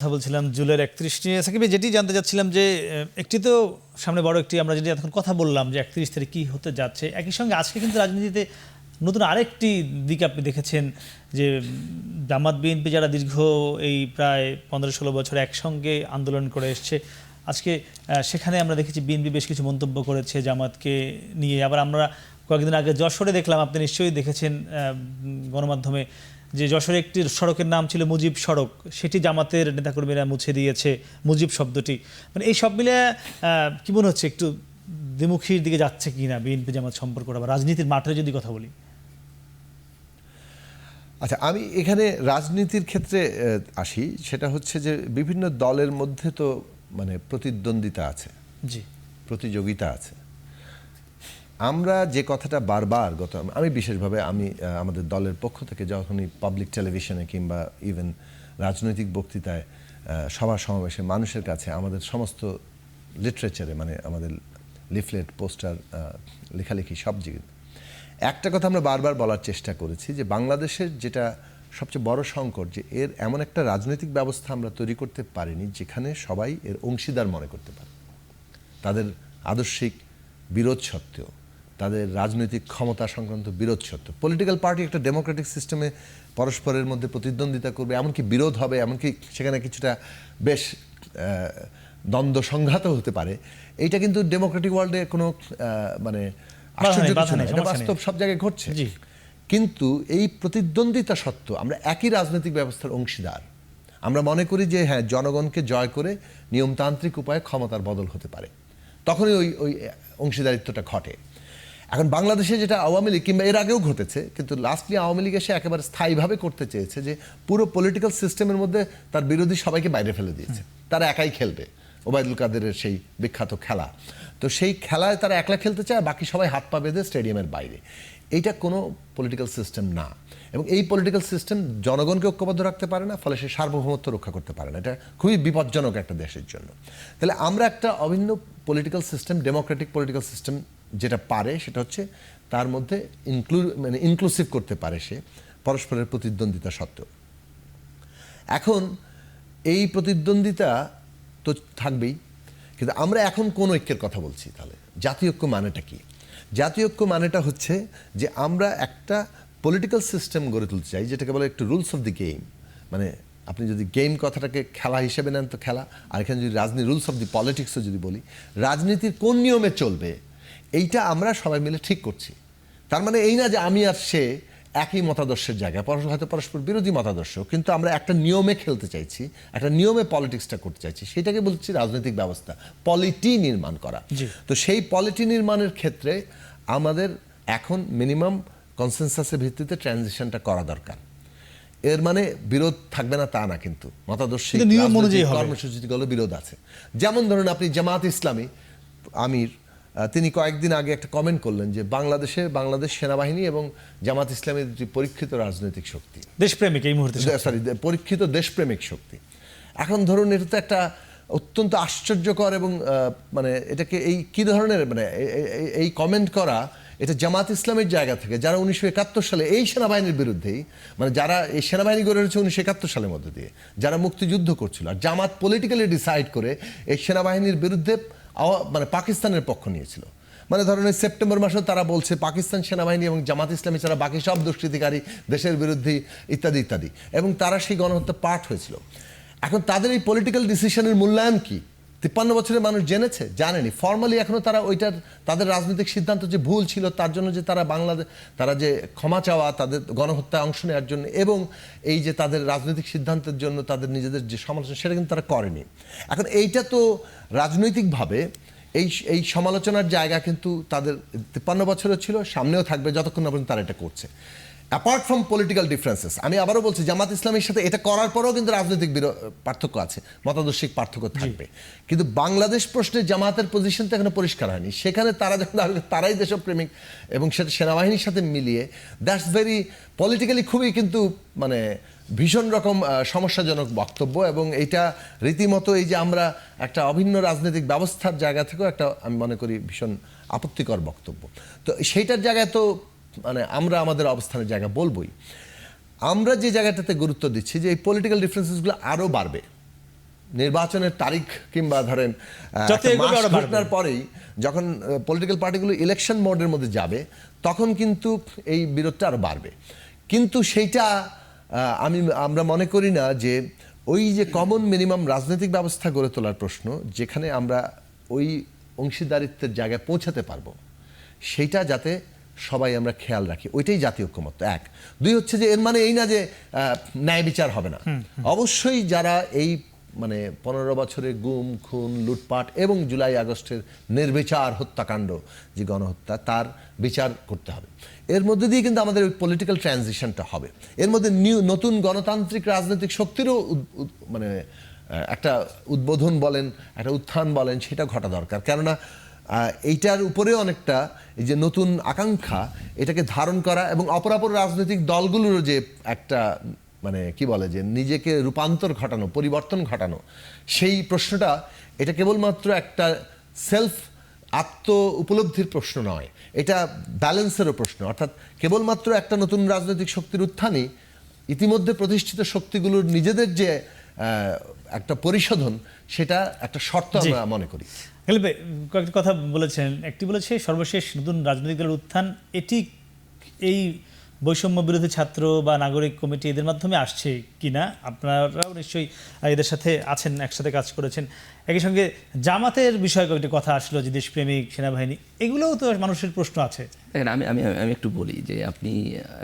কথা বলছিলাম জুলাইয়ের ৩১ নিয়ে সাকিব ভাই, যেটি জানতে চাচ্ছিলাম যে একটি তো সামনে বড় একটি আমরা যেটি এখন কথা বললাম যে ৩১ তারিখ কী হতে যাচ্ছে, একই সঙ্গে আজকে কিন্তু রাজনীতিতে নতুন আরেকটি দিক আপনি দেখেছেন যে জামাত বিএনপি যারা দীর্ঘ এই প্রায় ১৫-১৬ বছর একসঙ্গে আন্দোলন করে এসছে, আজকে সেখানে আমরা দেখেছি বিএনপি বেশ কিছু মন্তব্য করেছে জামাতকে নিয়ে। আবার আমরা কয়েকদিন আগে যশোরে দেখলাম, আপনি নিশ্চয়ই দেখেছেন গণমাধ্যমে, যে যশোরে একটি সড়কের নাম ছিল মুজিব সড়ক, সেটি জামাতের নেতাকর্মীরা মুছে দিয়েছে মুজিব শব্দটি। মানে এই সব মিলে কি মনে হচ্ছে একটু দ্বিমুখীর দিকে যাচ্ছে কি না বিএনপি জামাত সম্পর্কটা, বা রাজনীতির মাঠে যদি কথা বলি? আচ্ছা, আমি এখানে রাজনীতির ক্ষেত্রে আসি। সেটা হচ্ছে যে বিভিন্ন দলের মধ্যে তো মানে প্রতিদ্বন্দ্বিতা আছে, জি, প্রতিযোগিতা আছে। আমরা যে কথাটা বারবার আমি বিশেষভাবে আমাদের দলের পক্ষ থেকে যখনই পাবলিক টেলিভিশনে কিংবা ইভেন রাজনৈতিক বক্তৃতায় সভা সমাবেশে মানুষের কাছে আমাদের সমস্ত লিটারেচারে, মানে আমাদের লিফলেট, পোস্টার, লেখালেখি সব দিকে একটা কথা আমরা বারবার বলার চেষ্টা করেছি যে বাংলাদেশের যেটা সবচেয়ে বড় সংকট, যে এর এমন একটা রাজনৈতিক ব্যবস্থা আমরা তৈরি করতে পারিনি যেখানে সবাই এর অংশীদার মনে করতে পারে, তাদের আদর্শিক বিরোধ সত্ত্বেও, তাদের রাজনৈতিক ক্ষমতা সংক্রান্ত বিরোধ সত্ত্বেও। পলিটিক্যাল পার্টি একটা ডেমোক্রেটিক সিস্টেমে পরস্পরের মধ্যে প্রতিদ্বন্দ্বিতা করবে, এমনকি বিরোধ হবে, এমনকি সেখানে কিছুটা বেশ দ্বন্দ্ব সংঘাত হতে পারে। এইটা কিন্তু ডেমোক্রেটিক ওয়ার্ল্ডে কোনো মানে আশ্চর্য কিছু নয়, এটা বাস্তব, সব জায়গায় ঘটছে। কিন্তু এই প্রতিদ্বন্দ্বিতা সত্ত্বেও আমরা একই রাজনৈতিক ব্যবস্থার অংশীদার। আমরা মনে করি যে হ্যাঁ, জনগণকে জয় করে নিয়মতান্ত্রিক উপায়ে ক্ষমতার বদল হতে পারে, তখনই ওই অংশীদারিত্বটা ঘটে। এখন বাংলাদেশে যেটা আওয়ামী লীগ কিংবা এর আগেও ঘটেছে, কিন্তু লাস্টলি আওয়ামী লীগ এসে একেবারে স্থায়ীভাবে করতে চেয়েছে যে পুরো পলিটিক্যাল সিস্টেমের মধ্যে তার বিরোধী সবাইকে বাইরে ফেলে দিয়েছে, তারা একাই খেলবে। ওবায়দুল কাদেরের সেই বিখ্যাত খেলা, তো সেই খেলায় তারা একলা খেলতে চায়, বাকি সবাই হাত পা বেঁধে স্টেডিয়ামের বাইরে। এইটা কোনো পলিটিক্যাল সিস্টেম না, এবং এই পলিটিক্যাল সিস্টেম জনগণকে ঐক্যবদ্ধ রাখতে পারে না, ফলে সে সার্বভৌমত্ব রক্ষা করতে পারে না। এটা খুবই বিপজ্জনক একটা দেশের জন্য। তাহলে আমরা একটা অভিন্ন political system, Democratic political system যেটা পারে সেটা হচ্ছে তার মধ্যে ইনক্লুসিভ করতে পারে সে পরস্পরের প্রতিদ্বন্দ্বিতা সত্ত্বেও। এখন এই প্রতিদ্বন্দ্বিতা তো থাকবেই, কিন্তু আমরা এখন কোন ঐক্যের কথা বলছি? তাহলে জাতীয় ঐক্য মানেটা কি? জাতীয় ঐক্য মানেটা হচ্ছে যে আমরা একটা পলিটিক্যাল সিস্টেম গড়ে তুলতে চাই, যেটাকে বলে একটু রুলস অফ দি গেম। মানে আপনি যদি গেম কথাটাকে খেলা হিসেবে নেন তো খেলা, আর এখানে যদি রাজনীতি রুলস অফ দি পলিটিক্সও যদি বলি, রাজনীতির কোন নিয়মে চলবে এইটা আমরা সবাই মিলে ঠিক করছি। তার মানে এই না যে আমি আর সে একই মতাদর্শের জায়গায়, হয়তো পরস্পর বিরোধী মতাদর্শ, কিন্তু আমরা একটা নিয়মে খেলতে চাইছি, একটা নিয়মে পলিটিক্সটা করতে চাইছি, সেটাকে বলছি রাজনৈতিক ব্যবস্থা, পলিটি নির্মাণ করা। তো সেই পলিটি নির্মাণের ক্ষেত্রে আমাদের এখন মিনিমাম কনসেনসাসের ভিত্তিতে ট্রানজিশনটা করা দরকার। এর মানে বিরোধ থাকবে না তা না, কিন্তু মতাদর্শিক কর্মসূচিগুলো বিরোধ আছে। যেমন ধরুন আপনি জামাত ইসলামী আমির, তিনি কয়েকদিন আগে একটা কমেন্ট করলেন যে বাংলাদেশ সেনাবাহিনী এবং জামাত ইসলামের দুটি পরীক্ষিত রাজনৈতিক শক্তি, দেশপ্রেমিক এই মুহূর্তে, পরীক্ষিত দেশপ্রেমিক শক্তি। এখন ধরুন এটা তো একটা অত্যন্ত আশ্চর্যকর এবং মানে এটাকে এই কী ধরনের মানে এই কমেন্ট করা, এটা জামাত ইসলামের জায়গা থেকে, যারা 1971 সালে এই সেনাবাহিনীর বিরুদ্ধেই, মানে যারা এই সেনাবাহিনী গড়ে উঠেছে 1971 সালের মধ্যে দিয়ে, যারা মুক্তিযুদ্ধ করছিল, আর জামাত পলিটিক্যালি ডিসাইড করে এই সেনাবাহিনীর বিরুদ্ধে মানে পাকিস্তানের পক্ষ নিয়েছিল। মানে ধরেন সেপ্টেম্বর মাসে তারা বলছে পাকিস্তান সেনাবাহিনী এবং জামাত ইসলামী ছাড়া বাকি সব দুষ্কৃতিকারী, দেশের বিরুদ্ধে ইত্যাদি ইত্যাদি, এবং তারা সেই গণহত্যা পার্ট হয়েছিল। এখন তাদের এই পলিটিক্যাল ডিসিশনের মূল্যায়ন কি 53 বছরের মানুষ জেনেছে? জানেনি। ফর্মালি এখনো তারা ওইটার, তাদের রাজনৈতিক সিদ্ধান্ত যে ভুল ছিল তার জন্য যে তারা যে ক্ষমা চাওয়া, তাদের গণহত্যায় অংশ নেওয়ার জন্য, এবং এই যে তাদের রাজনৈতিক সিদ্ধান্তের জন্য তাদের নিজেদের যে সমালোচনা, সেটা কিন্তু তারা করেনি। এখন এইটা তো রাজনৈতিকভাবে এই সমালোচনার জায়গা কিন্তু তাদের 53 বছরও ছিল, সামনেও থাকবে যতক্ষণ না পর্যন্ত তারা এটা করছে। অ্যাপার্ট ফ্রম পলিটিক্যাল ডিফারেন্সেস, আমি আবারও বলছি জামাত ইসলামের সাথে এটা করার পরেও কিন্তু রাজনৈতিক পার্থক্য আছে, মতাদর্শিক পার্থক্য থাকবে, কিন্তু বাংলাদেশ প্রশ্নে জামাতের পজিশন তো এখনো পরিষ্কার হয়নি। সেখানে তারা যখন তারাই দেশপ্রেমিক এবং সেটা সেনাবাহিনীর সাথে মিলিয়ে, দ্যাটস ভেরি পলিটিক্যালি খুবই কিন্তু মানে ভীষণ রকম সমস্যাজনক বক্তব্য, এবং এইটা রীতিমতো এই যে আমরা একটা অভিন্ন রাজনৈতিক ব্যবস্থার জায়গা থেকেও একটা, আমি মনে করি, ভীষণ আপত্তিকর বক্তব্য। তো সেইটার জায়গায় তো মানে আমরা আমাদের অবস্থানের জায়গা বলবই। আমরা যে জায়গাটাতে গুরুত্ব দিচ্ছি যে এই পলিটিক্যাল ডিফারেন্সেসগুলো আরও বাড়বে, নির্বাচনের তারিখ কিংবা ধরেন যত একটা এগোবে মাস আরো বাড়বে। ঘটনার পরেই যখন পলিটিক্যাল পার্টিগুলো ইলেকশন মোডের মধ্যে যাবে তখন কিন্তু এই বিরোধটা আরো বাড়বে। কিন্তু সেইটা আমরা মনে করি না যে ওই যে কমন মিনিমাম রাজনৈতিক ব্যবস্থা গড়ে তোলার প্রশ্ন, যেখানে আমরা ওই অংশীদারিত্বের জায়গায় পৌঁছাতে পারবো, সেইটা যাতে সবাই আমরা খেয়াল রাখি, ওইটাই জাতীয় ঐক্যমত্য। এক। দুই হচ্ছে যে এর মানে এই না যে ন্যায় বিচার হবে না। অবশ্যই যারা এই মানে 15 বছরে গুম খুন লুটপাট এবং জুলাই আগস্টের নির্বিচার হত্যাকাণ্ড যে গণহত্যা, তার বিচার করতে হবে। এর মধ্যে দিয়ে কিন্তু আমাদের ওই পলিটিক্যাল ট্রানজিশনটা হবে। এর মধ্যে নতুন গণতান্ত্রিক রাজনৈতিক শক্তিরও মানে একটা উদ্বোধন বলেন, একটা উত্থান বলেন, সেটা ঘটা দরকার। কেননা এইটার উপরে অনেকটা এই যে নতুন আকাঙ্ক্ষা, এটাকে ধারণ করা এবং অপরাপর রাজনৈতিক দলগুলোর যে একটা মানে কি বলে যে নিজেকে রূপান্তর ঘটানো, পরিবর্তন ঘটানো, সেই প্রশ্নটা এটা কেবলমাত্র একটা সেলফ আত্ম উপলব্ধির প্রশ্ন নয়, এটা ব্যালেন্সেরও প্রশ্ন। অর্থাৎ কেবলমাত্র একটা নতুন রাজনৈতিক শক্তির উত্থানই ইতিমধ্যে প্রতিষ্ঠিত শক্তিগুলোর নিজেদের যে একটা পরিশোধন, সেটা একটা শর্ত আমরা মনে করি। খালিদ ভাই কয়েকটি কথা বলেছেন। একটি বলেছে সর্বশেষ নতুন রাজনৈতিক দলের উত্থান, এটি এই বৈষম্য বিরোধী ছাত্র বা নাগরিক কমিটি এদের মাধ্যমে আসছে কিনা? আপনারাও নিশ্চয়ই এদের সাথে আছেন, একসাথে কাজ করেছেন। একই সঙ্গে জামাতের বিষয়ে কয়েকটি কথা আসলো, যে দেশপ্রেমিক সেনাবাহিনী, এগুলোও তো মানুষের প্রশ্ন আছে। দেখেন, আমি একটু বলি যে আপনি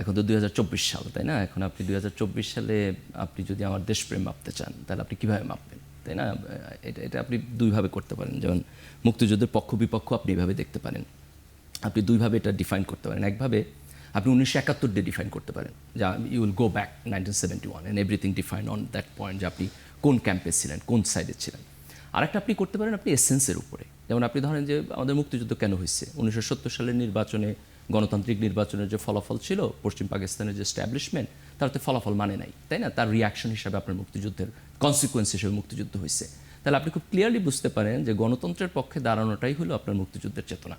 এখন তো 2024 সাল, তাই না? এখন আপনি 2024 সালে আপনি যদি আমার দেশপ্রেম মাপতে চান, তাহলে আপনি কীভাবে মাপবেন, তাই না? এটা আপনি দুইভাবে করতে পারেন। যেমন মুক্তিযুদ্ধের পক্ষ বিপক্ষ আপনি এইভাবে দেখতে পারেন, আপনি দুইভাবে এটা ডিফাইন করতে পারেন। একভাবে আপনি 1971 দিয়ে ডিফাইন করতে পারেন, যা you will go back 1971 and everything define on that point, যে আপনি কোন ক্যাম্পে ছিলেন, কোন সাইডে ছিলেন। আরেকটা আপনি করতে পারেন আপনি এসেন্সের উপরে। যেমন আপনি ধরেন যে আমাদের মুক্তিযুদ্ধ কেন হয়েছে, 1970 সালের নির্বাচনে, গণতান্ত্রিক নির্বাচনের যে ফলাফল ছিল, পশ্চিম পাকিস্তানের যে এস্টাবলিশমেন্ট, তার তো ফলাফল মানে নাই, তাই না? তার রিয়াকশন হিসাবে আপনার মুক্তিযুদ্ধের কনসিকুয়েন্স হিসেবে মুক্তিযুদ্ধ হয়েছে। তাহলে আপনি খুব ক্লিয়ারলি বুঝতে পারেন যে গণতন্ত্রের পক্ষে দাঁড়ানোটাই হলো আপনার মুক্তিযুদ্ধের চেতনা।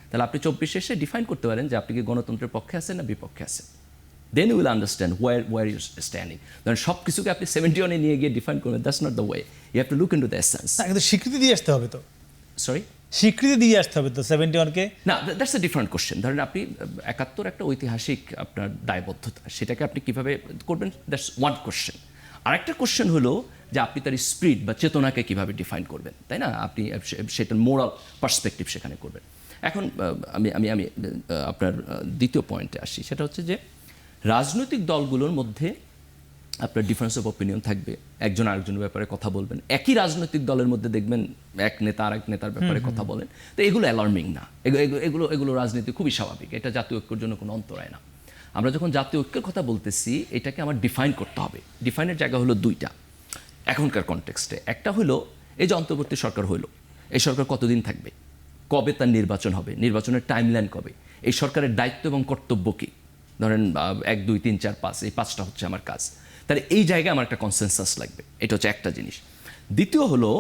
তাহলে আপনি 24 এসে ডিফাইন করতে পারেন যে আপনি কি গণতন্ত্রের পক্ষে আছেন না বিপক্ষে আছেন। Then will understand where you standing. ধরেন সব কিছুকে আপনি 71-এ নিয়ে গিয়ে ডিফাইন করবেন, that's not the way. You have to look into the essence. কিন্তু স্বীকৃতি দিয়ে আসতে হবে তো। সরি, স্বীকৃতি দিয়ে আসতে হবে তো 71-কে। না, দ্যাটস এ ডিফারেন্ট কোশ্চেন। ধরেন আপনি 71 একটা ঐতিহাসিক আপনার দায়বদ্ধতা, সেটাকে আপনি কিভাবে করবেন, দ্যাটস ওয়ান কোশ্চেন। আরেকটা কোশ্চেন হলো যে আপনি তার স্পিরিট বা চেতনাকে কিভাবে ডিফাইন করবেন, তাই না? আপনি সেটার মোরাল পার্সপেক্টিভ সেখানে করবেন। এখন আমি আপনার দ্বিতীয় পয়েন্টে আসি, সেটা হচ্ছে যে রাজনৈতিক দলগুলোর মধ্যে আপনার ডিফারেন্স অফ অপিনিয়ন থাকবে, একজন আরেকজনের ব্যাপারে কথা বলবেন। একই রাজনৈতিক দলের মধ্যে দেখবেন এক নেতা আরেক নেতার ব্যাপারে কথা বলেন। তো এগুলো অ্যালার্মিং না, এগুলো রাজনীতি খুবই স্বাভাবিক, এটা জাতীয় ঐক্যের জন্য কোনো অন্তরায় না। আমরা যখন জাতীয় ঐক্যের কথা বলতেছি, এটাকে আমার ডিফাইন করতে হবে। ডিফাইনের জায়গা হলো দুইটা এখনকার কনটেক্সটে। একটা হলো এই যে অন্তর্বর্তী সরকার হলো, এই সরকার কতদিন থাকবে, কবে তার নির্বাচন হবে, নির্বাচনের টাইমলাইন কবে, এই সরকারের দায়িত্ব এবং কর্তব্য কী। ধরেন 1, 2, 3, 4, 5, এই 5টা হচ্ছে আমার কাজ। তাহলে এই জায়গায় আমার একটা কনসেনসাস লাগবে, এটা হচ্ছে একটা জিনিস। দ্বিতীয় হলো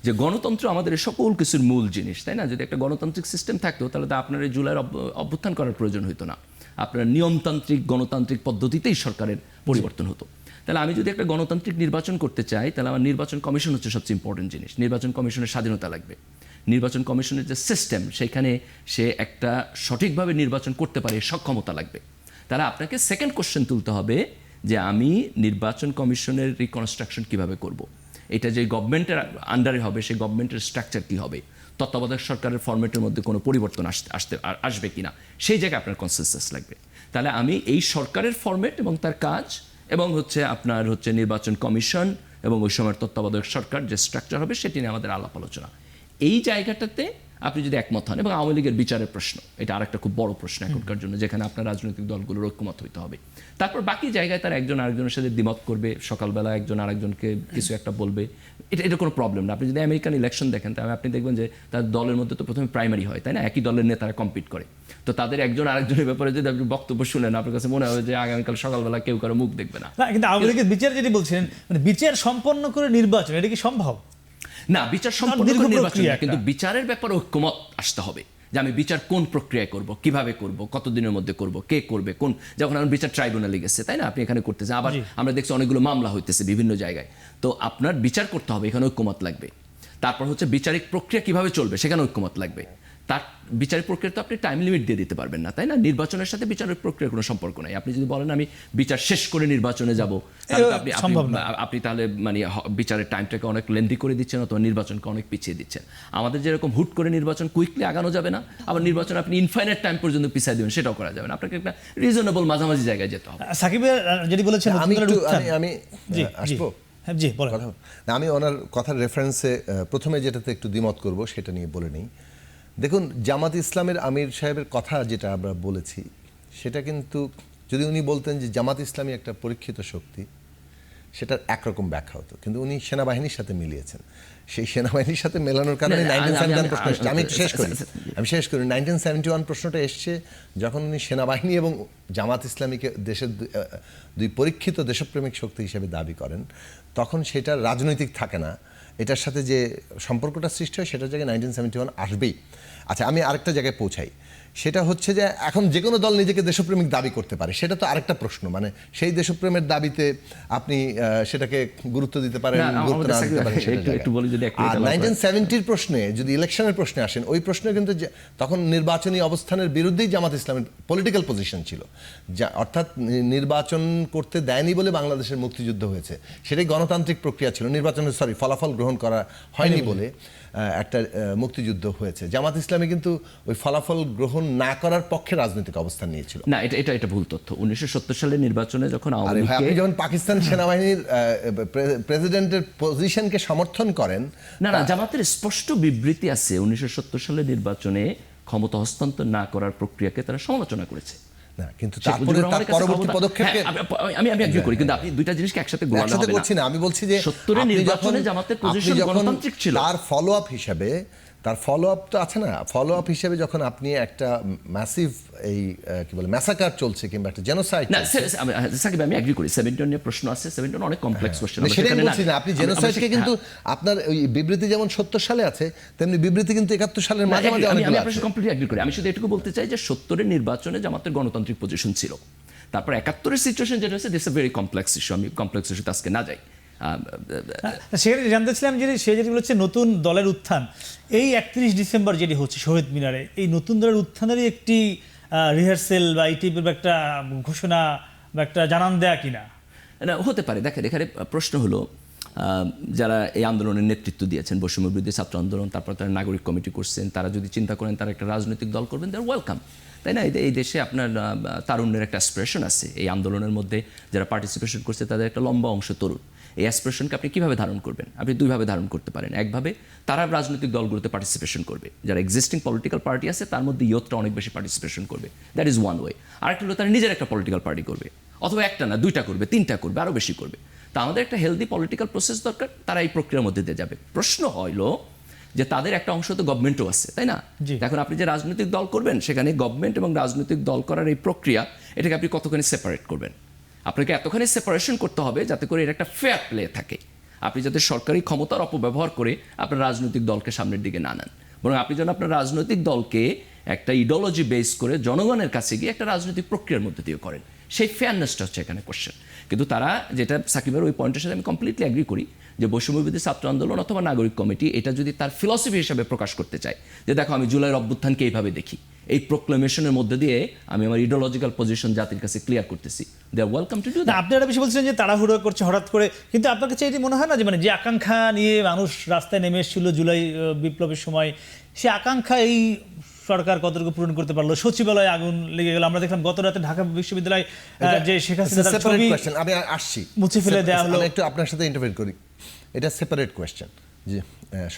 যে গণতন্ত্র আমাদের সকল কিছুর মূল জিনিস, তাই না? যদি একটা গণতান্ত্রিক সিস্টেম থাকতো, তাহলে তো আপনার এই জুলাইয়ের অভ্যুত্থান করার প্রয়োজন হতো না। আপনার নিয়মতান্ত্রিক গণতান্ত্রিক পদ্ধতিতেই সরকারের পরিবর্তন হতো। তাহলে আমি যদি একটা গণতান্ত্রিক নির্বাচন করতে চাই, তাহলে আমার নির্বাচন কমিশন হচ্ছে সবচেয়ে ইম্পর্টেন্ট জিনিস। নির্বাচন কমিশনের স্বাধীনতা লাগবে। নির্বাচন কমিশনের যে সিস্টেম, সেখানে সে একটা সঠিকভাবে নির্বাচন করতে পারে সক্ষমতা লাগবে। তাহলে আপনাকে সেকেন্ড কোশ্চেন তুলতে হবে যে আমি নির্বাচন কমিশনের রিকনস্ট্রাকশন কিভাবে করব। এটা যে গভর্নমেন্টের আন্ডারে হবে, সেই গভর্নমেন্টের স্ট্রাকচার কী হবে, তত্ত্বাবধায়ক সরকারের ফরম্যাটের মধ্যে কোনো পরিবর্তন আসবে কিনা, সেই জায়গায় আপনার কনসেনসাস লাগবে। তাহলে আমি এই সরকারের ফরম্যাট এবং তার কাজ এবং আপনার নির্বাচন কমিশন এবং ওই সময়ের তত্ত্বাবধায়ক সরকার যে স্ট্রাকচার হবে, সেটি নিয়ে আমাদের আলাপ আলোচনা। এই জায়গাটাতে আপনি যদি একমত হন, এবং আওয়ামী লীগের বিচারের প্রশ্ন, এটা আরেকটা খুব বড় প্রশ্ন এখনকার জন্য, যেখানে আপনার রাজনৈতিক দলগুলোর ঐক্যমত হইতে হবে। তারপর বাকি জায়গায় তারা একজন আরেকজনের সাথে দ্বিমত করবে, সকালবেলা একজন আরেকজনকে কিছু একটা বলবে, এটা কোনো প্রবলেম না। আপনি যদি আমেরিকান ইলেকশন দেখেন, তাহলে আপনি দেখবেন যে তার দলের মধ্যে তো প্রথমে প্রাইমারি হয়, তাই না? একই দলের নেতারা কম্পিট করে। তো তাদের একজন আরেকজনের ব্যাপারে যদি আপনি বক্তব্য শুনেন, আপনার কাছে মনে হবে যে আগামীকাল সকালবেলা কেউ কারো মুখ দেখবে না। কিন্তু আওয়ামী লীগের বিচার যেটি বলছিলেন, মানে বিচার সম্পন্ন করে নির্বাচন, এটা কি সম্ভব? না, বিচার সম্পন্ন নির্বাচন, কিন্তু বিচারের ব্যাপারে ঐক্যমত আসতে হবে। যে আমি বিচার কোন প্রক্রিয়ায় করব, কিভাবে করব, কতদিনের মধ্যে করব, কে করবে, কোন, যখন আমার বিচার ট্রাইব্যুনালে গেছে, তাই না, আপনি এখানে করতেছেন, আবার আমরা দেখছি অনেকগুলো মামলা হইতেছে বিভিন্ন জায়গায়। তো আপনার বিচার করতে হবে, এখানে ঐক্যমত লাগবে। তারপর হচ্ছে বিচারিক প্রক্রিয়া কিভাবে চলবে, সেখানে ঐক্যমত লাগবে। তার বিচারিক প্রক্রিয়া তো আপনি টাইম লিমিট দিয়ে দিতে পারবেন না, তাই না? নির্বাচনের সাথে বিচারিক প্রক্রিয়ার কোনো সম্পর্ক নাই। আপনি যদি বলেন আমি বিচার শেষ করে নির্বাচনে যাব, তাহলে তো আপনি তাহলে মানে বিচারের টাইমটাকে অনেক লেন্দি করে দিচ্ছেন, অথবা নির্বাচনকে অনেক পিছিয়ে দিচ্ছেন। আমাদের যেরকম হুট করে নির্বাচন কুইকলি আগানো যাবে না, আবার নির্বাচন আপনি ইনফাইনাইট টাইম পর্যন্ত পিছিয়ে দেবেন, সেটাও করা যাবে না। আপনাকে একটা রিজনেবল মাঝামাঝি জায়গায় যেতে হবে। সাকিবের যেটি বলেছেন, আমি আসবো জি বলেন। না, আমি ওনার কথার রেফারেন্সে প্রথমে যেটাতে একটু দ্বিমত করব সেটা নিয়ে বলে নেই। দেখুন, জামাত ইসলামের আমির সাহেবের কথা যেটা আমরা বলেছি, সেটা কিন্তু যদি উনি বলতেন যে জামাত ইসলামী একটা পরীক্ষিত শক্তি, সেটার একরকম ব্যাখ্যা হতো, কিন্তু উনি সেনাবাহিনীর সাথে মিলিয়েছেন। সেই সেনাবাহিনীর সাথে মেলানোর কারণে 1971 প্রশ্ন এসছে। আমি শেষ করি 1971 প্রশ্নটা এসছে যখন উনি সেনাবাহিনী এবং জামাত ইসলামীকে দেশের দুই পরীক্ষিত দেশপ্রেমিক শক্তি হিসেবে দাবি করেন, তখন সেটা রাজনৈতিক থাকে না, এটার সাথে যে সম্পর্কটা সৃষ্টি হয় সেটার জায়গায় 1971 আসবেই। আচ্ছা, আমি আরেকটা জায়গায় পৌঁছাই, সেটা হচ্ছে যে এখন যে কোনো দল নিজেকে দেশপ্রেমিক দাবি করতে পারে, সেটা তো আরেকটা প্রশ্ন। মানে সেই দেশপ্রেমের দাবিতে আপনি সেটাকে গুরুত্ব দিতে পারেন, গুরুত্ব না দিতে পারেন। আর 1970 প্রশ্নে যদি ইলেকশনের প্রশ্নে আসেন, ওই প্রশ্নে কিন্তু তখন নির্বাচনী অবস্থানের বিরুদ্ধেই জামাত ইসলামের পলিটিক্যাল পজিশন ছিল, অর্থাৎ নির্বাচন করতে দেয়নি বলে বাংলাদেশের মুক্তিযুদ্ধ হয়েছে, সেটাই গণতান্ত্রিক প্রক্রিয়া ছিল। নির্বাচনের ফলাফল গ্রহণ করা হয়নি বলে একটা মুক্তিযুদ্ধ হয়েছে। জামাত ইসলামী কিন্তু ওই ফলাফল গ্রহণ না করার পক্ষে রাজনৈতিক অবস্থান নিয়েছিল। না, এটা ভুল তথ্য। 1970 সালের নির্বাচনে যখন আপনি যখন পাকিস্তান সেনাবাহিনীর প্রেসিডেন্টের পজিশনকে সমর্থন করেন, না, জামাতের স্পষ্ট বিবৃতি আছে 1970 সালের নির্বাচনে ক্ষমতা হস্তান্তর না করার প্রক্রিয়াকে তারা সমালোচনা করেছে। না, কিন্তু তারপরে তার পরবর্তী পদক্ষেপকে আমি এগ্রি করি, কিন্তু আপনি দুইটা জিনিসকে একসাথে গোলানো হবে না। করছি না, আমি বলছি যে 70 এর নির্বাচনে জামাতের পজিশন গণতান্ত্রিক ছিল। তার ফলো আপ তো আছে না, ফলো আপ হিসেবে যখন আপনি একটা ম্যাসিভ এই কি বলে ম্যাসাকার চলছে কিংবা একটা জেনোসাইড, না সাকিব আমি এগ্রি করি, 71 নিয়ে প্রশ্ন আছে, 71 অনেক কমপ্লেক্স কোশ্চেন। সেটাই বলছি না, আপনি জেনোসাইডকে কিন্তু আপনার ওই বিবৃতি যেমন 70 সালে আছে, তেমনি বিবৃতি কিন্তু 71 সালের মাঝামাঝি অনেকগুলো আছে। আমি কমপ্লিটলি এগ্রি করি। আমি শুধু এটুকু বলতে চাই যে 70 এর নির্বাচনে জামাতের গণতান্ত্রিক পজিশন ছিল। তারপর 71 এর সিচুয়েশন যেটা হচ্ছে, this a very complex issue. আমি কমপ্লেক্স ইস্যুতে আজকে না যাই। সেখানে জানতেছিলাম যে সে যেটি বলেছে নতুন দলের উত্থান, এই 31 ডিসেম্বর যেটি হচ্ছে শহীদ মিনারে, এই নতুন দলের উত্থানেরই একটি রিহার্সেল বা এই টাইপের একটা ঘোষণা বা একটা জানান দেয়া কিনা? না, হতে পারে। দেখেন, এখানে প্রশ্ন হলো যারা এই আন্দোলনের নেতৃত্ব দিয়েছেন, বৈষম্য বিরোধী ছাত্র আন্দোলন, তারপর তারা নাগরিক কমিটি করছেন, তারা যদি চিন্তা করেন তারা একটা রাজনৈতিক দল করবেন, দে আর ওয়েলকাম, তাই না? এই দেশে আপনার তারুণ্যের একটা অ্যাসপিরেশন আছে। এই আন্দোলনের মধ্যে যারা পার্টিসিপেশন করছে তাদের একটা লম্বা অংশ তরুণ। এই অ্যাসপিরেশনকে আপনি কীভাবে ধারণ করবেন? আপনি দুইভাবে ধারণ করতে পারেন। একভাবে তারা রাজনৈতিক দলগুলোতে পার্টিসিপেশন করবে, যারা এক্সিস্টিং পলিটিক্যাল পার্টি আছে তার মধ্যে ইয়ুথটা অনেক বেশি পার্টিসিপেশন করবে, দ্যাট ইজ ওয়ান ওয়ে। আরেকটা হলো তারা নিজের একটা পলিটিক্যাল পার্টি করবে, অথবা একটা না, দুইটা করবে, তিনটা করবে, আরও বেশি করবে। তা আমাদের একটা হেলদি পলিটিক্যাল প্রসেস দরকার, তারা এই প্রক্রিয়ার মধ্যে দিয়ে যাবে। প্রশ্ন হলো যে তাদের একটা অংশ তো গভর্নমেন্টও আছে, তাই না? এখন আপনি যে রাজনৈতিক দল করবেন, সেখানে গভর্নমেন্ট এবং রাজনৈতিক দল করার এই প্রক্রিয়া, এটাকে আপনি কতখানি সেপারেট করবেন? আপনাকে এতখানি সেপারেশন করতে হবে যাতে করে এর একটা ফেয়ার প্লে থাকে। আপনি যাতে সরকারি ক্ষমতার অপব্যবহার করে আপনার রাজনৈতিক দলকে সামনের দিকে না নেন, বরং আপনি যেন আপনার রাজনৈতিক দলকে একটা ইডিওলজি বেস করে জনগণের কাছে গিয়ে একটা রাজনৈতিক প্রক্রিয়ার মধ্যে দিয়ে করেন। সেই ফেয়ারনেসটা হচ্ছে এখানে কোশ্চেন। কিন্তু তারা যেটা সাকিবের ওই পয়েন্টের সাথে আমি কমপ্লিটলি অ্যাগ্রি করি যে বৈষম্যবিরোধী ছাত্র আন্দোলন অথবা নাগরিক কমিটি এটা যদি তার ফিলসফি হিসাবে প্রকাশ করতে চায় যে দেখো আমি জুলাইয়ের অভ্যুত্থানকে এইভাবে দেখি, এই প্রোক্লেমেশনের মধ্যে দিয়ে আমি আমার ইডিওলজিক্যাল পজিশন জাতির কাছে ক্লিয়ার করতেছি, দে আর ওয়েলকাম টু ডু দ্যাট। আপনি একটা বেশি বলছিলেন যে তাড়াহুড়ো করছে হঠাৎ করে, কিন্তু আপনার কাছে এটি মনে হয় না যে মানে যে আকাঙ্ক্ষা নিয়ে মানুষ রাস্তায় নেমে এসেছিল জুলাই বিপ্লবের সময়, সে আকাঙ্ক্ষা এই সরকার কতটুকু পূরণ করতে পারলো? সচিবালয়ে আগুন লেগে গেল, আমরা দেখলাম গত রাতে ঢাকা বিশ্ববিদ্যালয় যে শেখ হাসিনার ছবি আমি আসছি মুছে ফেলে দেওয়া হলো। একটু আপনার সাথে ইন্টারভিউ করি, এটা সেপারেট কোয়েশ্চেন যে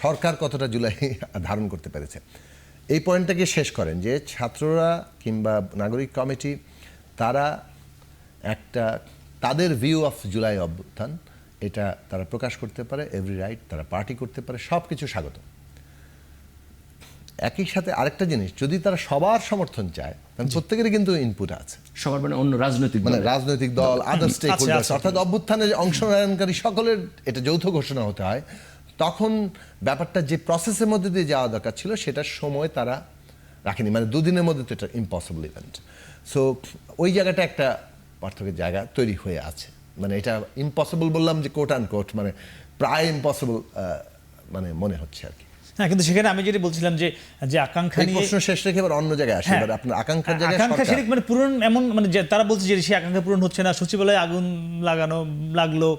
সরকার কতটা জুলাই ধারণ করতে পেরেছে। এই পয়েন্টটাকে শেষ করেন যে ছাত্ররা কিংবা নাগরিক কমিটি তারা একটা তাদের ভিউ অফ জুলাই অভ্যুত্থান এটা তারা প্রকাশ করতে পারে, এভরি রাইট, তারা পার্টি করতে পারে, সব কিছু স্বাগত। একই সাথে আরেকটা জিনিস, যদি তারা সবার সমর্থন চায়, কারণ প্রত্যেকেরই কিন্তু ইনপুট আছে, সবার মানে অন্য রাজনৈতিক দল, আদার স্টেক হোল্ডার্স, অর্থাৎ অভ্যুত্থানের অংশগ্রহণকারী সকলের এটা যৌথ ঘোষণা হতে হয়, তখন ব্যাপারটা যে প্রসেসের মধ্যে দিয়ে যাওয়া দরকার ছিল সেটার সময় তারা রাখেনি, মানে দুদিনের মধ্যে তো এটা ইম্পসিবল ইভেন্ট। সো ওই জায়গাটা একটা পার্থক্যের জায়গা তৈরি হয়ে আছে, মানে এটা ইম্পসিবল বললাম যে কোট অ্যান্ড কোট, মানে প্রায় ইম্পসিবল মানে মনে হচ্ছে আর কি। হ্যাঁ, কিন্তু সেখানে আমি যেটা বলছিলাম যে আকাঙ্ক্ষা এই নিয়ে প্রশ্ন শেষ রেখে এবার অন্য জায়গায় আসে, হ্যাঁ, এবার আপনার আকাঙ্ক্ষার জায়গায় আকাঙ্ক্ষা সরকার। সেটা মানে পূরণ এমন মানে যে তারা বলছে যে সেই আকাঙ্ক্ষা পূরণ হচ্ছে না, সচিবালয়ে আগুন লাগলো।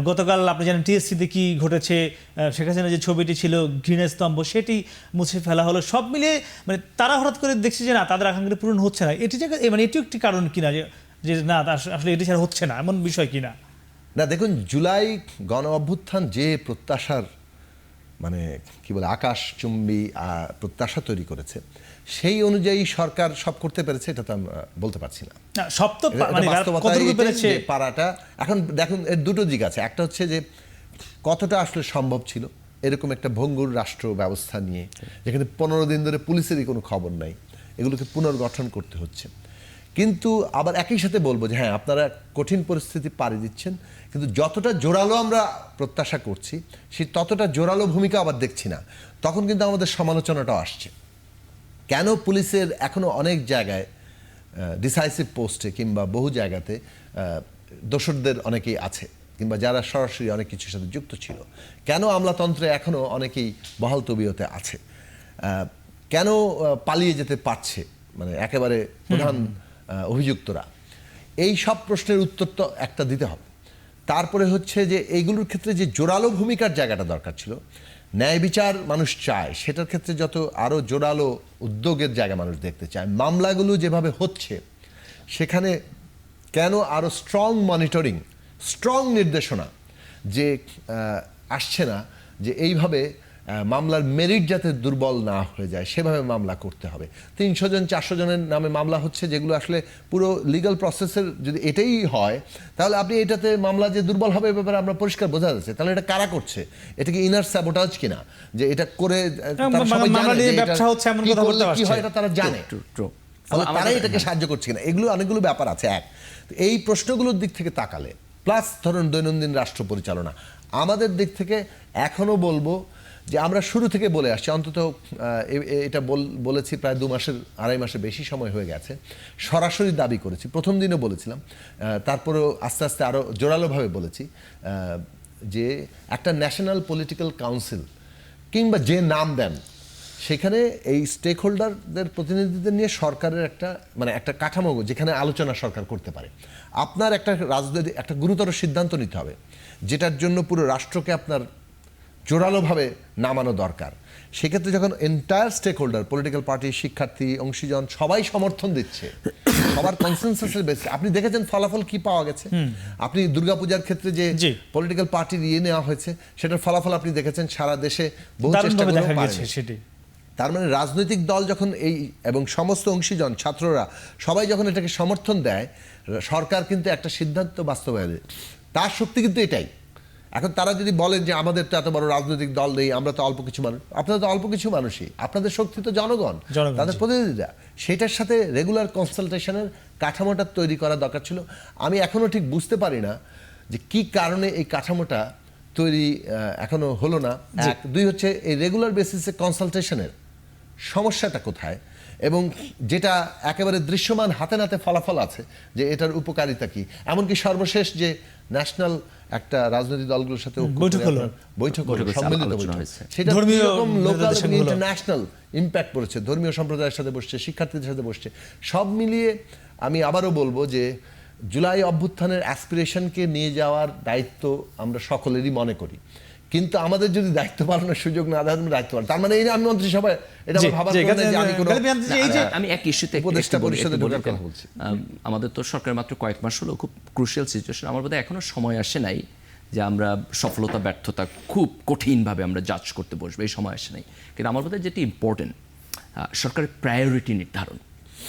গতকাল আপনি জানেন টিএসসিতে কি ঘটেছে, শেখ হাসিনার যে ছবিটি ছিল ঘৃণের স্তম্ভ সেটি মুছে ফেলা হলো। সব মিলিয়ে মানে তারা হঠাৎ করে দেখছে যে না তাদের আকাঙ্ক্ষা পূরণ হচ্ছে না, এটি মানে এটিও একটি কারণ কিনা যে না আসলে এটি ছাড়া হচ্ছে না, এমন বিষয় কিনা? না দেখুন, জুলাই গণ অভ্যুত্থান যে প্রত্যাশার মানে কি বলে আকাশচুম্বী প্রত্যাশা তৈরি করেছে, সেই অনুযায়ী সরকার সব করতে পেরেছে এটা তো আমরা বলতে পারছি না। সব তো মানে বাস্তবতা কতটুকু এটাই পেরেছে যে পাড়াটা এখন দেখুন, এর দুটো দিক আছে। একটা হচ্ছে যে কতটা আসলে সম্ভব ছিল এরকম একটা ভঙ্গুর রাষ্ট্র ব্যবস্থা নিয়ে, যেখানে 15 দিন ধরে পুলিশেরই কোনো খবর নাই, এগুলোকে পুনর্গঠন করতে হচ্ছে। কিন্তু আবার একই সাথে বলবো যে হ্যাঁ, আপনারা কঠিন পরিস্থিতি পাড়ি দিচ্ছেন, কিন্তু যতটা জোরালো আমরা প্রত্যাশা করছি সেই ততটা জোরালো ভূমিকা আবার দেখছি না। তখন কিন্তু আমাদের সমালোচনাটাও আসছে, কেন পুলিশের এখনো অনেক জায়গায় ডিসাইসিভ পোস্টে কিংবা বহু জায়গাতে দোসরদের অনেকেই আছে, কিংবা যারা সরাসরি অনেক কিছুর সাথে যুক্ত ছিল, কেন আমলাতন্ত্রে এখনো অনেকেই বহাল তবিয়তে আছে, কেন পালিয়ে যেতে পারছে মানে একেবারে প্রধান অভিযুক্তরা। এই সব প্রশ্নের উত্তর তো একটা দিতে হবে। তারপরে হচ্ছে যে এইগুলোর ক্ষেত্রে যে জোরালো ভূমিকার জায়গাটা দরকার ছিল, ন্যায় বিচার মানুষ চায়, সেটার ক্ষেত্রে যত আরও জোরালো উদ্যোগের জায়গা মানুষ দেখতে চায়। মামলাগুলো যেভাবে হচ্ছে সেখানে কেন আরও স্ট্রং মনিটরিং, স্ট্রং নির্দেশনা যে আসছে না, যে এইভাবে মামলার মেরিট যাতে দুর্বল না হয়ে যায় সেভাবে মামলা করতে হবে। 300 জন 400 জনের নামে মামলা হচ্ছে, যেগুলো আসলে পুরো লিগ্যাল প্রসেসের যদি এটাই হয়, তাহলে আপনি এটাতে মামলা যে দুর্বল হবে এ ব্যাপারে আমরা পরিষ্কার বোঝা যাচ্ছে। তাহলে এটা কারা করছে, এটা কি ইনার স্যাবোটাজ কিনা, যে এটা করে তারা সবাই জানে যে এটা কি করলে কি হয় এটা তারা জানে, তারাই এটাকে সাহায্য করছে কিনা, এগুলো অনেকগুলো ব্যাপার আছে। এই প্রশ্নগুলোর দিক থেকে তাকালে, প্লাস ধরুন দৈনন্দিন রাষ্ট্র পরিচালনা, আমাদের দিক থেকে এখনো বলবো যে আমরা শুরু থেকে বলে আসছি, অন্তত এটা বলেছি প্রায় 2 মাসের বেশি সময় হয়ে গেছে, সরাসরি দাবি করেছি, প্রথম দিনও বলেছিলাম, তারপরেও আস্তে আস্তে আরও জোরালোভাবে বলেছি যে একটা ন্যাশনাল পলিটিক্যাল কাউন্সিল কিংবা যে নাম দেন, সেখানে এই স্টেক হোল্ডারদের প্রতিনিধিদের নিয়ে সরকারের একটা কাঠামো, যেখানে আলোচনা সরকার করতে পারে। আপনার একটা রাজনৈতিক একটা গুরুতর সিদ্ধান্ত নিতে হবে, যেটার জন্য পুরো রাষ্ট্রকে আপনার জোরালোভাবে নামানো দরকার। সেক্ষেত্রে যখন entire stakeholder, political party, শিক্ষার্থী, অংশীজন সবাই সমর্থন দিচ্ছে, সবার কনসেনসাসের বেসিসে, আপনি দেখেছেন ফলাফল কি পাওয়া গেছে। আপনি দুর্গাপূজার ক্ষেত্রে যে পলিটিক্যাল পার্টি নেওয়া হয়েছে, সেটার ফলাফল আপনি দেখেছেন সারা দেশে বহু চেষ্টা করেও পারেনি। তার মানে রাজনৈতিক দল যখন এবং সমস্ত অংশীজন, ছাত্ররা সবাই যখন এটাকে সমর্থন দেয়, সরকার কিন্তু একটা সিদ্ধান্ত বাস্তবায়নে তার শক্তি কিন্তু এটাই। এখন তারা যদি বলেন যে আমাদের তো এত বড় রাজনৈতিক দল নেই, আমরা তো অল্প কিছু মানুষ, আপনারা তো অল্প কিছু মানুষই, আপনাদের শক্তি তো জনগণ, তাদের প্রতিনিধিরা, সেটার সাথে রেগুলার কনসালটেশনের কাঠামোটা তৈরি করা দরকার ছিল। আমি এখনো ঠিক বুঝতে পারি না যে কি কারণে এই কাঠামোটা তৈরি এখনো হলো না। 1, 2 হচ্ছে এই রেগুলার বেসিসে কনসালটেশনের সমস্যাটা কোথায়, এবং যেটা একেবারে দৃশ্যমান হাতে নাতে ফলাফল আছে যে এটার উপকারিতা কি। এমনকি সর্বশেষ যে ন্যাশনাল একটা রাজনৈতিক দলগুলোর সাথে বৈঠক হলো, সম্মিলিত বৈঠক, সেটা এরকম লোকাল এবং ইন্টারন্যাশনাল ইম্প্যাক্ট পড়েছে, ধর্মীয় সম্প্রদায়ের সাথে বসছে, শিক্ষার্থীদের সাথে বসছে। সব মিলিয়ে আমি আবারও বলবো যে জুলাই অভ্যুত্থানের অ্যাসপিরেশনকে নিয়ে যাওয়ার দায়িত্ব আমরা সকলেরই মনে করি, কিন্তু আমাদের যদি দায়িত্ব পালনের সুযোগ না দেয়, দায়িত্ব পালন, তার মানে এই আমি মন্ত্রিসভায় এটা ভাবার যে আমি কোনো আমি এক ইস্যুতে উপদেষ্টা পরিষদে ঢোকার কথা বলছি। আমাদের তো সরকার মাত্র কয়েক মাস হলো, খুব ক্রুশিয়াল সিচুয়েশন। আমার বোধহয় এখনো সময় আসে নাই যে আমরা সফলতা ব্যর্থতা খুব কঠিনভাবে আমরা জাজ করতে বসবো, এই সময় আসে নাই। কিন্তু আমার বোধহয় যেটি ইম্পর্টেন্ট, সরকারের প্রায়োরিটি নির্ধারণ,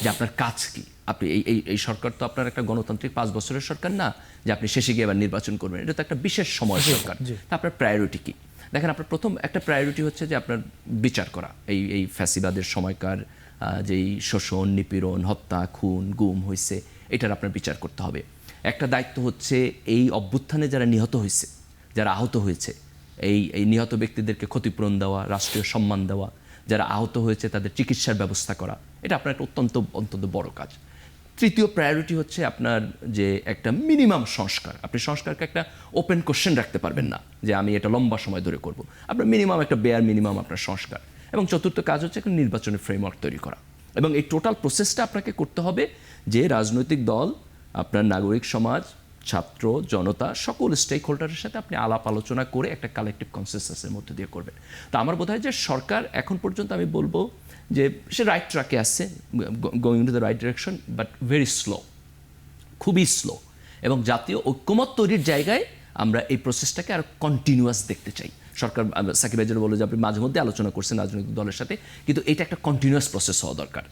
যে আপনার কাজ কি। আপনি এই সরকার তো আপনার একটা গণতান্ত্রিক 5 বছরের সরকার না, যে আপনি শেষে গিয়ে আবার নির্বাচন করবেন, এটা তো একটা বিশেষ সময় সরকার। তা আপনার প্রায়োরিটি কি? দেখেন, আপনার প্রথম একটা প্রায়োরিটি হচ্ছে যে আপনার বিচার করা, এই ফ্যাসিবাদের সময়কার যেই শোষণ, নিপীড়ন, হত্যা, খুন, গুম হয়েছে, এটার আপনার বিচার করতে হবে। একটা দায়িত্ব হচ্ছে এই অভ্যুত্থানে যারা নিহত হয়েছে, যারা আহত হয়েছে, এই নিহত ব্যক্তিদেরকে ক্ষতিপূরণ দেওয়া, রাষ্ট্রীয় সম্মান দেওয়া, যারা আহত হয়েছে তাদের চিকিৎসার ব্যবস্থা করা, এটা আপনার একটা অত্যন্ত বড় কাজ। তৃতীয় প্রায়োরিটি হচ্ছে আপনার যে একটা মিনিমাম সংস্কার। আপনি সংস্কারকে একটা ওপেন কোশ্চেন রাখতে পারবেন না যে আমি এটা লম্বা সময় ধরে করব। আপনার মিনিমাম একটা বেয়ার মিনিমাম আপনার সংস্কার। এবং চতুর্থ কাজ হচ্ছে একটা নির্বাচনের ফ্রেমওয়ার্ক তৈরি করা। এবং এই টোটাল প্রসেসটা আপনাকে করতে হবে যে রাজনৈতিক দল, আপনার নাগরিক সমাজ, ছাত্র জনতা, সকল স্টেক হোল্ডারের সাথে আপনি আলাপ আলোচনা করে একটা কালেকটিভ কনসেনসাসের মধ্যে দিয়ে করবেন। তো আমার বোধ হয় যে সরকার এখন পর্যন্ত আমি বলবো যে সে রাইট ট্র্যাকে আসছে, going to the right direction, but very slow, খুবই স্লো। এবং জাতীয় ঐক্যমত তৈরির জায়গায় আমরা এই প্রসেসটাকে আরও কন্টিনিউয়াস দেখতে চাই। সরকার, সাকিব ভাই যেটা বললো যে আপনি মাঝে মধ্যে আলোচনা করছেন রাজনৈতিক দলের সাথে, কিন্তু এটা একটা কন্টিনিউয়াস প্রসেস হওয়া দরকার।